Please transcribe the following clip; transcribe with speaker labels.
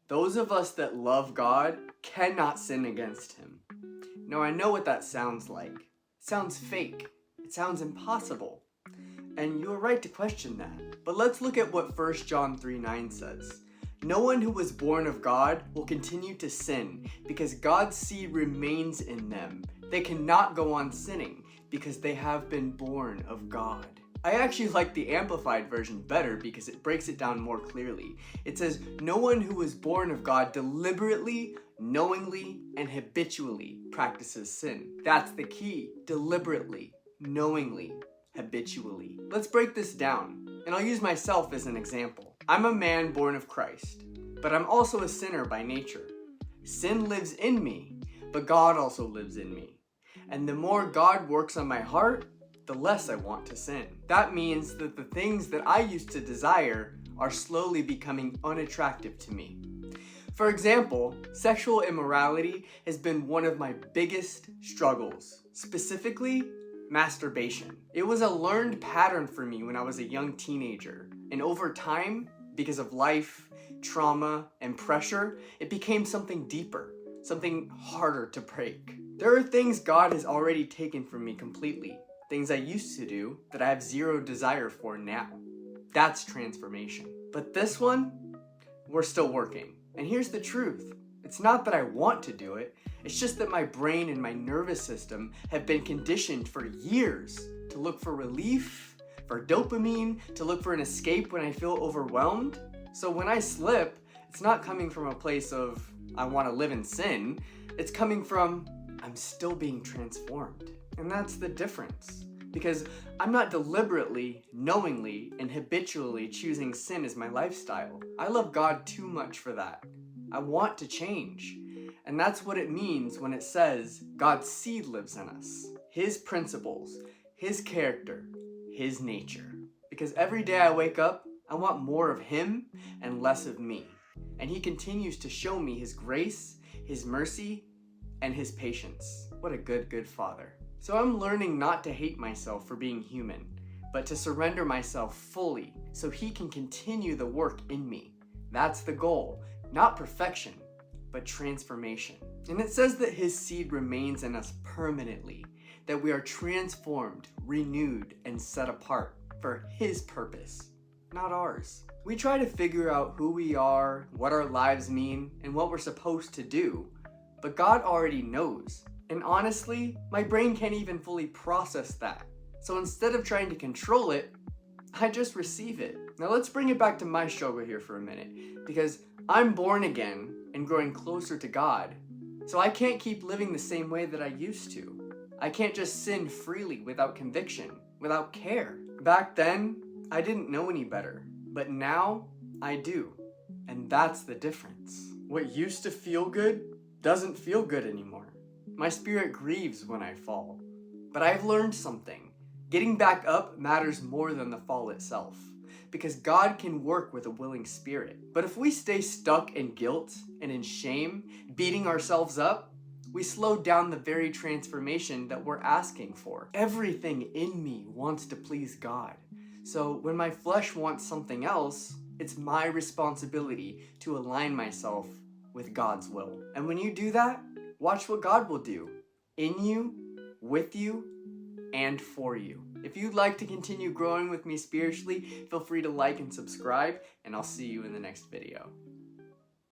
Speaker 1: Those of us that love God cannot sin against Him. Now I know what that sounds like. It sounds fake. It sounds impossible. And you are right to question that. But let's look at what 1 John 3:9 says. No one who was born of God will continue to sin because God's seed remains in them. They cannot go on sinning because they have been born of God. I actually like the Amplified version better because it breaks it down more clearly. It says, no one who was born of God deliberately, knowingly, and habitually practices sin. That's the key. Deliberately, knowingly, habitually. Let's break this down, and I'll use myself as an example. I'm a man born of Christ, but I'm also a sinner by nature. Sin lives in me, but God also lives in me. And the more God works on my heart, the less I want to sin. That means that the things that I used to desire are slowly becoming unattractive to me. For example, sexual immorality has been one of my biggest struggles, specifically masturbation. It was a learned pattern for me when I was a young teenager, and over time, because of life, trauma, and pressure, it became something deeper, something harder to break. There are things God has already taken from me completely, things I used to do that I have zero desire for now. That's transformation. But this one, we're still working. And here's the truth. It's not that I want to do it, it's just that my brain and my nervous system have been conditioned for years to look for relief, for dopamine, to look for an escape when I feel overwhelmed. So when I slip, it's not coming from a place of, I want to live in sin. It's coming from, I'm still being transformed. And that's the difference. Because I'm not deliberately, knowingly, and habitually choosing sin as my lifestyle. I love God too much for that. I want to change. And that's what it means when it says God's seed lives in us. His principles, His character, His nature. Because every day I wake up, I want more of Him and less of me. And He continues to show me His grace, His mercy, and His patience. What a good Father. So I'm learning not to hate myself for being human, but to surrender myself fully so He can continue the work in me. That's the goal, not perfection, but transformation. And it says that His seed remains in us permanently, that we are transformed, renewed, and set apart for His purpose, not ours. We try to figure out who we are, what our lives mean, and what we're supposed to do, but God already knows. And honestly, my brain can't even fully process that. So instead of trying to control it, I just receive it. Now let's bring it back to my struggle here for a minute, because I'm born again and growing closer to God. So I can't keep living the same way that I used to. I can't just sin freely without conviction, without care. Back then, I didn't know any better, but now I do. And that's the difference. What used to feel good doesn't feel good anymore. My spirit grieves when I fall. But I've learned something. Getting back up matters more than the fall itself, because God can work with a willing spirit. But if we stay stuck in guilt and in shame, beating ourselves up, we slow down the very transformation that we're asking for. Everything in me wants to please God. So when my flesh wants something else, it's my responsibility to align myself with God's will. And when you do that, watch what God will do in you, with you, and for you. If you'd like to continue growing with me spiritually, feel free to like and subscribe, and I'll see you in the next video.